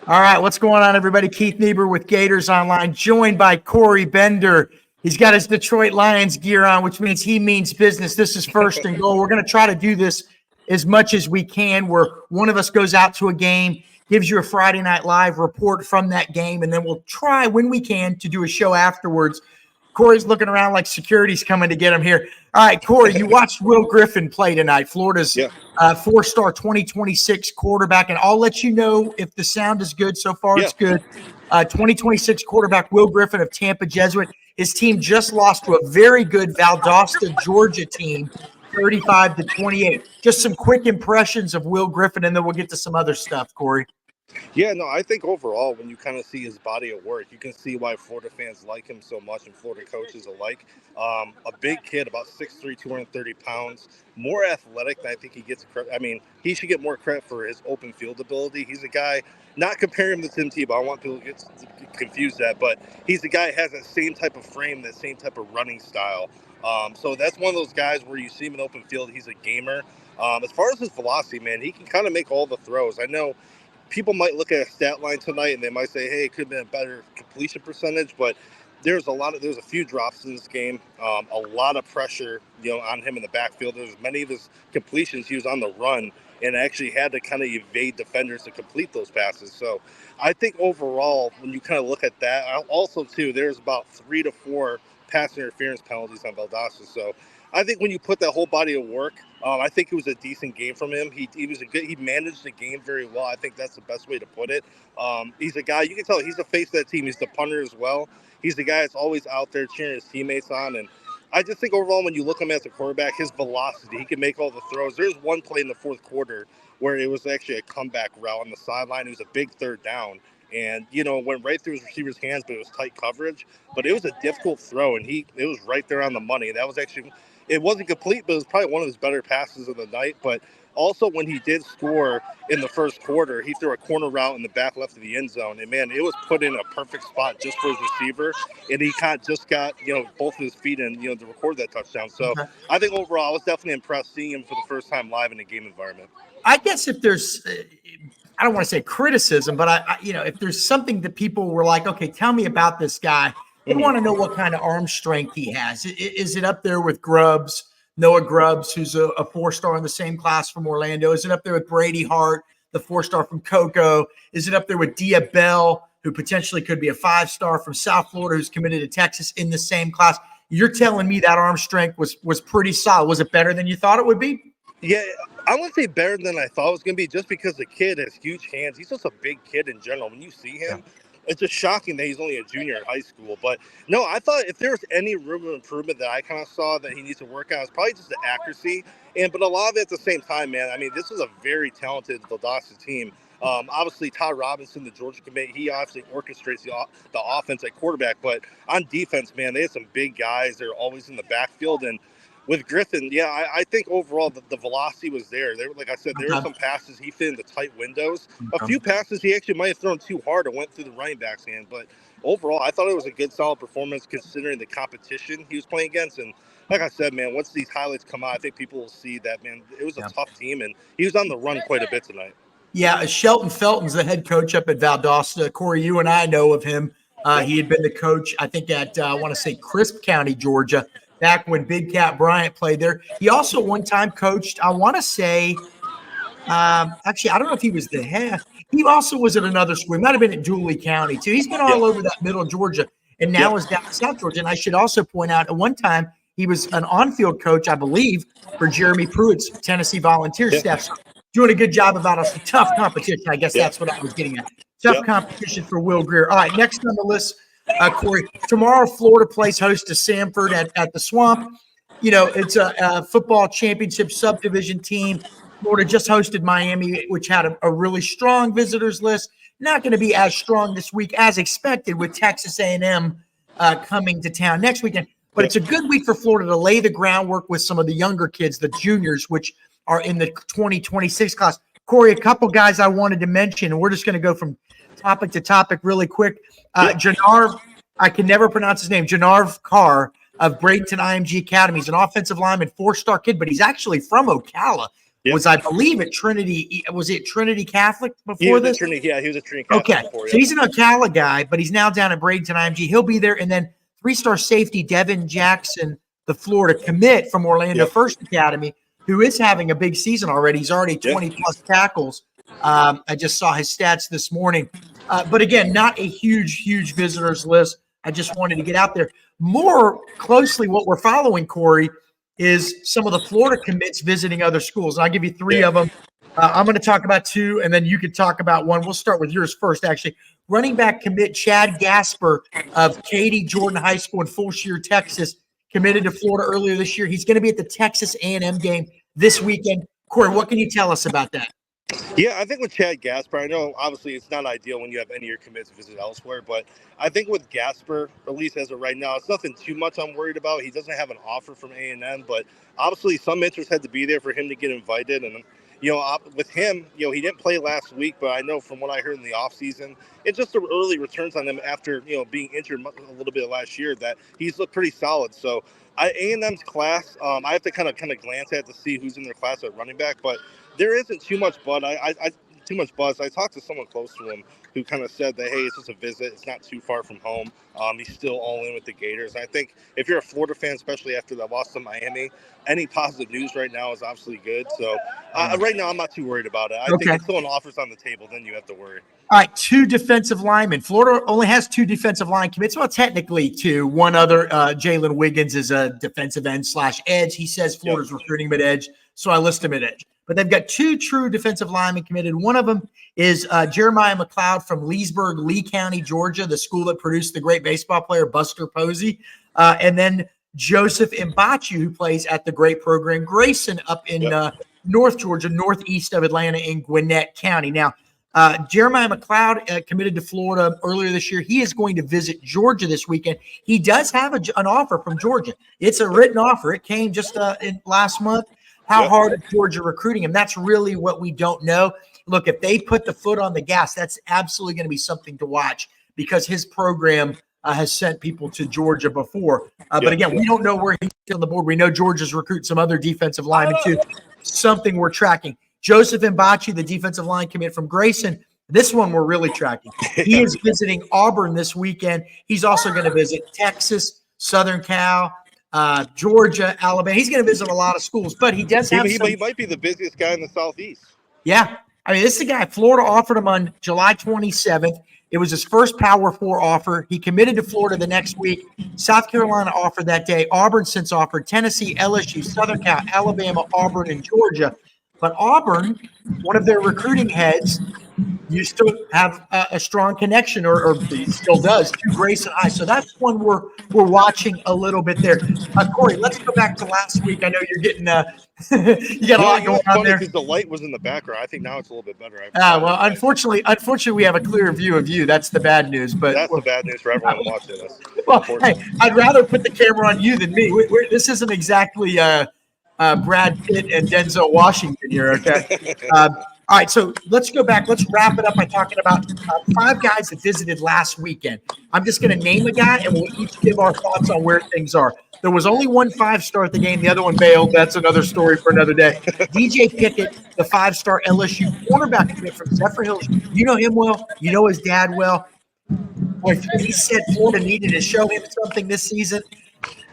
All right, what's going on, everybody? Keith Niebuhr with Gators Online, joined by Corey Bender. He's got his Detroit Lions gear on, which means he means business. This is First and Goal. We're going to try to do this as much as we can, where one of us goes out to a game, gives you a Friday Night Live report from that game, and then we'll try, when we can, to do a show afterwards. Corey's looking around like security's coming to get him here. All right, Corey, you watched Will Griffin play tonight, Florida's four-star 2026 quarterback, and I'll let you know if the sound is good. So far, it's good. 2026 quarterback Will Griffin of Tampa Jesuit. His team just lost to a very good Valdosta, Georgia team, 35-28. Just some quick impressions of Will Griffin, and then we'll get to some other stuff, Corey. Yeah, no, I think overall, when you kind of see his body of work, you can see why Florida fans like him so much and Florida coaches alike. A big kid, about 6'3", 230 pounds, more athletic than I think he gets credit. I mean, he should get more credit for his open field ability. He's a guy, not comparing him to Tim Tebow, I don't want people to get confused that, but he's a guy that has that same type of frame, that same type of running style. So that's one of those guys where you see him in open field, he's a gamer. As far as his velocity, man, he can kind of make all the throws. I know people might look at a stat line tonight and they might say, hey, it could have been a better completion percentage, but there's a few drops in this game, a lot of pressure, on him in the backfield. There's many of his completions he was on the run and actually had to kind of evade defenders to complete those passes. So I think overall, when you kind of look at that, also too, there's about 3 to 4 pass interference penalties on Valdosta. So I think when you put that whole body of work, I think it was a decent game from him. He managed the game very well. I think that's the best way to put it. He's a guy, you can tell he's the face of that team. He's the punter as well. He's the guy that's always out there cheering his teammates on. And I just think overall, when you look at him as a quarterback, his velocity, he can make all the throws. There's one play in the fourth quarter where it was actually a comeback route on the sideline. It was a big third down. And, went right through his receiver's hands, but it was tight coverage. But it was a difficult throw, and it was right there on the money. That was actually – it wasn't complete, but it was probably one of his better passes of the night. But also when he did score in the first quarter, he threw a corner route in the back left of the end zone. And, man, it was put in a perfect spot just for his receiver. And he kind of just got, both of his feet in, to record that touchdown. So I think overall I was definitely impressed seeing him for the first time live in a game environment. I guess if there's I don't want to say criticism, but if there's something that people were like, okay, tell me about this guy. They want to know what kind of arm strength he has. Is it up there with Noah Grubbs, who's a 4-star in the same class from Orlando? Is it up there with Brady Hart, the 4-star from Cocoa? Is it up there with Dia Bell, who potentially could be a 5-star from South Florida, who's committed to Texas in the same class? You're telling me that arm strength was pretty solid. Was it better than you thought it would be? Yeah, I want to say better than I thought it was going to be, just because the kid has huge hands. He's just a big kid in general. When you see him, it's just shocking that he's only a junior in high school. But no, I thought if there was any room of improvement that I kind of saw that he needs to work on, it's probably just the accuracy. But a lot of it at the same time, man. I mean, this is a very talented Valdosta team. Obviously, Todd Robinson, the Georgia commit, he obviously orchestrates the offense at quarterback. But on defense, man, they have some big guys. They're always in the backfield. And with Griffin, I think overall the velocity was there. Like I said, there were some passes he fit into tight windows. A few passes he actually might have thrown too hard or went through the running back's hand. But overall, I thought it was a good, solid performance considering the competition he was playing against. And like I said, man, once these highlights come out, I think people will see that, man, it was a tough team. And he was on the run quite a bit tonight. Yeah, Shelton Felton's the head coach up at Valdosta. Corey, you and I know of him. He had been the coach, I think, at, I want to say, Crisp County, Georgia, back when Big Cat Bryant played there. He also one time coached, I want to say, actually, I don't know if he was the head. He also was at another school. He might have been at Dooley County, too. He's been all over that middle Georgia, and now is down in South Georgia. And I should also point out, at one time, he was an on-field coach, I believe, for Jeremy Pruitt's Tennessee Volunteer staff. So doing a good job about us. Tough competition. I guess that's what I was getting at. Tough competition for Will Greer. All right, next on the list, Corey. Tomorrow, Florida plays host to Samford at the Swamp. It's a football championship subdivision team. Florida just hosted Miami, which had a really strong visitors list. Not going to be as strong this week as expected with Texas A&M coming to town next weekend. But it's a good week for Florida to lay the groundwork with some of the younger kids, the juniors, which are in the 2026 class. Corey, a couple guys I wanted to mention, and we're just going to go from topic to topic really quick. Janarv, I can never pronounce his name, Janarv Carr of Bradenton IMG Academy. He's an offensive lineman, 4-star kid, but he's actually from Ocala. Yep. was, I believe, at Trinity. Was it Trinity Catholic He before was this? a Trinity Catholic Okay, before. so he's an Ocala guy, but he's now down at Bradenton IMG. He'll be there, and then three-star safety Devin Jackson, the Florida commit from Orlando First Academy, who is having a big season already. He's already 20-plus tackles. I just saw his stats this morning. But again, not a huge visitors list. I just wanted to get out there. More closely, what we're following, Corey, is some of the Florida commits visiting other schools. And I'll give you three of them. I'm going to talk about two, and then you can talk about one. We'll start with yours first, actually. Running back commit Chad Gasper of Katy Jordan High School in Fulshear, Texas, committed to Florida earlier this year. He's going to be at the Texas A&M game this weekend. Corey, what can you tell us about that? Yeah, I think with Chad Gasper, I know obviously it's not ideal when you have any of your commits visit elsewhere, but I think with Gasper, at least as of right now, it's nothing too much I'm worried about. He doesn't have an offer from A&M, but obviously some interest had to be there for him to get invited. And, with him, he didn't play last week, but I know from what I heard in the offseason, it's just the early returns on him after, being injured a little bit last year that he's looked pretty solid. So A&M's class, I have to kind of glance at to see who's in their class at running back, but there isn't too much buzz. I talked to someone close to him who kind of said that, hey, it's just a visit. It's not too far from home. He's still all in with the Gators. And I think if you're a Florida fan, especially after that loss to Miami, any positive news right now is obviously good. So right now, I'm not too worried about it. I think until an offer's on the table, then you have to worry. All right, two defensive linemen. Florida only has two defensive line commits. Well, technically two. One other, Jalen Wiggins, is a defensive end / edge. He says Florida's recruiting him at edge, so I list him at edge. But they've got two true defensive linemen committed. One of them is Jeremiah McLeod from Leesburg, Lee County, Georgia, the school that produced the great baseball player Buster Posey. And then Joseph Mbachu, who plays at the great program Grayson up in North Georgia, northeast of Atlanta in Gwinnett County. Now, Jeremiah McLeod committed to Florida earlier this year. He is going to visit Georgia this weekend. He does have an offer from Georgia. It's a written offer. It came just last month. How hard is Georgia recruiting him? That's really what we don't know. Look, if they put the foot on the gas, that's absolutely going to be something to watch because his program has sent people to Georgia before. But again, we don't know where he's on the board. We know Georgia's recruiting some other defensive linemen too. Something we're tracking. Joseph Mbachi, the defensive line commit from Grayson. This one we're really tracking. He is visiting Auburn this weekend. He's also going to visit Texas, Southern Cal, Georgia, Alabama. He's going to visit a lot of schools, but he does have he might be the busiest guy in the Southeast. Yeah. I mean, this is the guy. Florida offered him on July 27th. It was his first Power 4 offer. He committed to Florida the next week. South Carolina offered that day. Auburn since offered. Tennessee, LSU, Southern Cal, Alabama, Auburn, and Georgia. But Auburn, one of their recruiting heads, used to have a strong connection, or he still does, to Grayson High. So that's one we're watching a little bit there. Corey, let's go back to last week. I know you're getting you got a lot going on there. Because the light was in the background. I think now it's a little bit better. Well, unfortunately, we have a clear view of you. That's the bad news. But that's the bad news for everyone watching us. Well, hey, I'd rather put the camera on you than me. This isn't exactly Brad Pitt and Denzel Washington here, okay? All right, so let's go back. Let's wrap it up by talking about 5 guys that visited last weekend. I'm just going to name a guy, and we'll each give our thoughts on where things are. There was only one 5-star at the game. The other one bailed. That's another story for another day. DJ Pickett, the 5-star LSU cornerback commit from Zephyr Hills. You know him well. You know his dad well. Boy, he said Florida needed to show him something this season.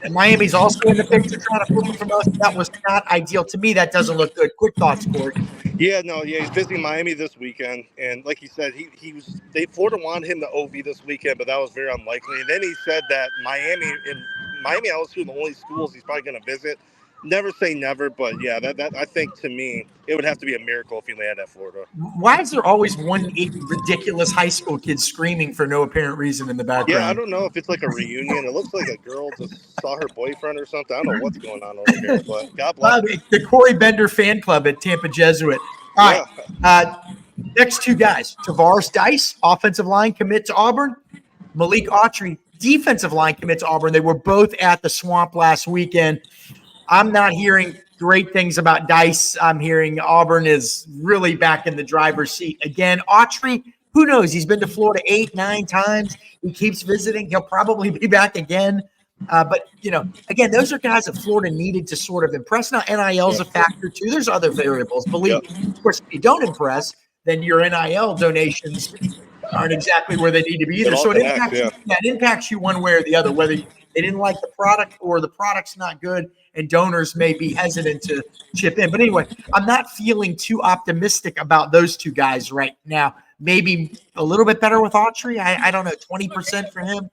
And Miami's also in the picture trying to flip him from us. That was not ideal. To me, that doesn't look good. Quick thoughts, Corey. He's visiting Miami this weekend, and like he said, Florida wanted him to OV this weekend, but that was very unlikely. And then he said that Miami, LSU, the only schools he's probably going to visit. Never say never, but that I think to me it would have to be a miracle if he landed at Florida. Why is there always one ridiculous high school kid screaming for no apparent reason in the background? Yeah, I don't know if it's like a reunion. It looks like a girl just saw her boyfriend or something. I don't know what's going on over here, but God bless. The Corey Bender fan club at Tampa Jesuit. All right, next 2 guys: Tavares Dice, offensive line commit to Auburn. Malik Autry, defensive line commit to Auburn. They were both at the Swamp last weekend. I'm not hearing great things about Dice. I'm hearing Auburn is really back in the driver's seat again. Autry, who knows? He's been to Florida 8, 9 times. He keeps visiting. He'll probably be back again. But, again, those are guys that Florida needed to sort of impress. Now, NIL is a factor, too. There's other variables. Believe me. Of course, if you don't impress, then your NIL donations aren't exactly where they need to be either. So it impacts you one way or the other, whether they didn't like the product or the product's not good, and donors may be hesitant to chip in. But anyway, I'm not feeling too optimistic about those two guys right now. Maybe a little bit better with Autry. I don't know, 20% for him.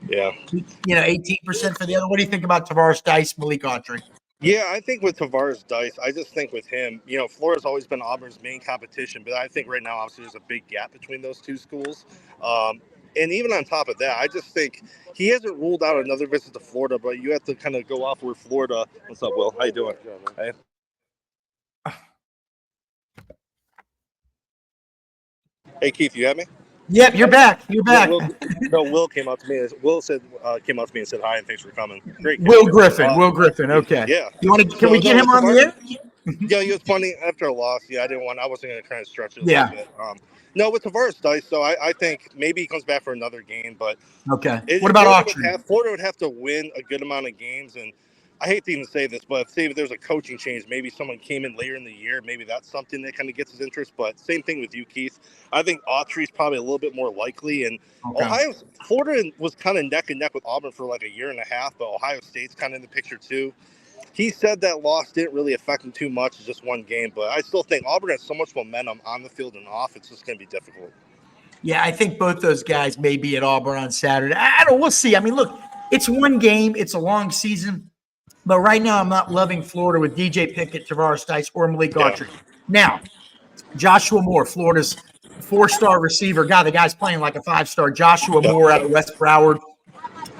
Yeah. 18% for the other. What do you think about Tavares Dice, Malik Autry? Yeah, I think with Tavares Dice, I just think with him, Florida's always been Auburn's main competition, but I think right now, obviously, there's a big gap between those two schools. And even on top of that, I just think he hasn't ruled out another visit to Florida, but you have to kind of go off where Florida. What's up, Will? How you doing? Hey. Hey, Keith, you have me? Yep, you're back. You're back. Yeah, Will came up to me. Will came up to me and said hi and thanks for coming. Great. Will Griffin. Will Griffin. Okay. Yeah. Can we get him on the air? Yeah, he was funny after a loss. Yeah, I wasn't going to kind of stretch it a little bit. No, with Tavares Dice, so I think maybe he comes back for another game, but okay. What about Autry? Florida would have to win a good amount of games, and I hate to even say this, but say if there's a coaching change, maybe someone came in later in the year, maybe that's something that kind of gets his interest. But same thing with you, Keith. I think Autry's probably a little bit more likely. And Florida was kind of neck and neck with Auburn for like a year and a half, but Ohio State's kind of in the picture too. He said that loss didn't really affect him too much. It's just one game, but I still think Auburn has so much momentum on the field and off. It's just going to be difficult. Yeah, I think both those guys may be at Auburn on Saturday. We'll see. I mean, look, it's one game. It's a long season. But right now, I'm not loving Florida with DJ Pickett, Tavares Dice, or Malik Autry. Now, Joshua Moore, Florida's 4-star receiver. God, the guy's playing like a 5-star. Joshua Moore out of West Broward.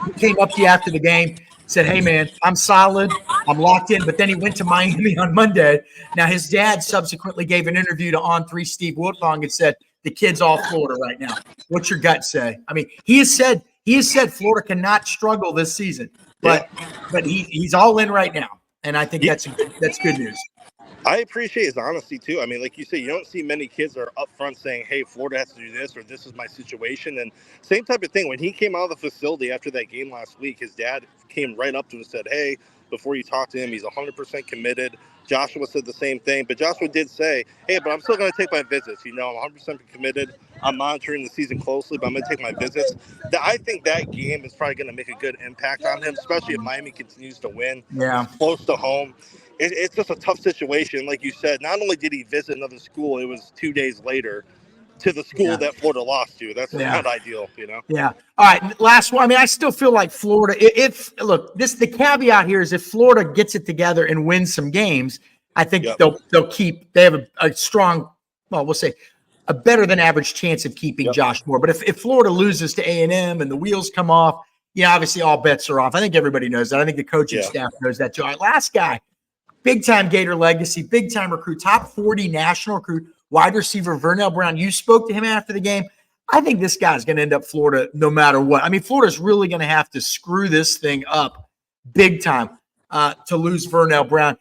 He came up to you after the game, said, hey, man, I'm solid. I'm locked in. But then he went to Miami on Monday. Now, his dad subsequently gave an interview to On3 Steve Wiltfong and said, the kid's all Florida right now. What's your gut say? I mean, he has said Florida cannot struggle this season. But he's all in right now, and I think that's good news. I appreciate his honesty too. I mean, like you say, you don't see many kids that are up front saying, hey, Florida has to do this or this is my situation. And same type of thing. When he came out of the facility after that game last week, his dad came right up to him and said, hey, before you talk to him, he's 100% committed. Joshua said the same thing, but Joshua did say, hey, but I'm still going to take my visits. I'm 100% committed. I'm monitoring the season closely, but I'm going to take my visits. I think that game is probably going to make a good impact on him, especially if Miami continues to win. Yeah. It's close to home. It's just a tough situation. Like you said, not only did he visit another school, it was 2 days later to the school that Florida lost to. That's not ideal, Yeah. All right. Last one. I mean, I still feel like Florida, the caveat here is if Florida gets it together and wins some games, I think they have a strong, we'll say a better than average chance of keeping Josh Moore. But if Florida loses to A&M and the wheels come off, obviously all bets are off. I think everybody knows that. I think the coaching staff knows that too. All right, last guy, big time Gator legacy, big time recruit, top 40 national recruit, wide receiver Vernell Brown. You spoke to him after the game. I think this guy's going to end up Florida no matter what. I mean, Florida's really going to have to screw this thing up big time to lose Vernell Brown.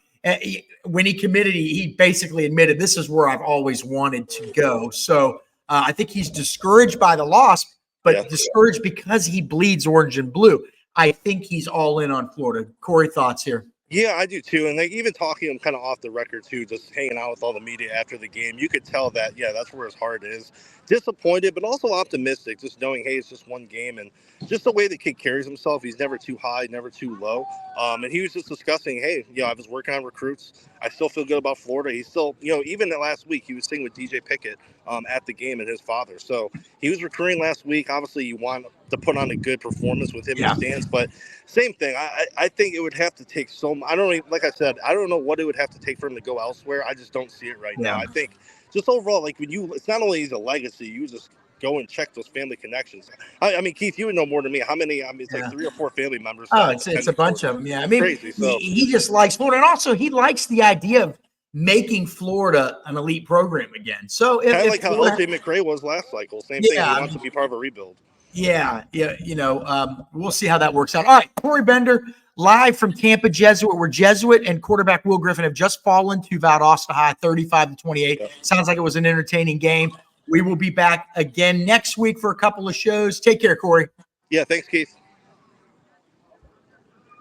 When he committed, he basically admitted, this is where I've always wanted to go. So I think he's discouraged by the loss, but discouraged because he bleeds orange and blue. I think he's all in on Florida. Corey, thoughts here? Yeah, I do too. And even talking to him kind of off the record too, just hanging out with all the media after the game, you could tell that, that's where his heart is. Disappointed, but also optimistic, just knowing, hey, it's just one game. And just the way the kid carries himself, he's never too high, never too low. And he was just discussing, hey, I was working on recruits. I still feel good about Florida. He's still, even last week, he was singing with DJ Pickett at the game and his father. So he was recruiting last week. Obviously, you want to put on a good performance with him in the stands. But same thing. I think it would have to take like I said, I don't know what it would have to take for him to go elsewhere. I just don't see it right now. I think just overall, like it's not only he's a legacy, you just go and check those family connections. I mean, Keith, you would know more than me. How many? I mean, it's like 3 or 4 family members. Oh, it's a bunch of them. Yeah, I mean, crazy. So he just likes Florida, and also he likes the idea of making Florida an elite program again. So kind of like how LJ McRae was last cycle. Same thing. He wants to be part of a rebuild. Yeah. We'll see how that works out. All right, Corey Bender, live from Tampa Jesuit, where Jesuit and quarterback Will Griffin have just fallen to Valdosta High, 35-28. Yep. Sounds like it was an entertaining game. We will be back again next week for a couple of shows. Take care, Corey. Yeah, thanks, Keith.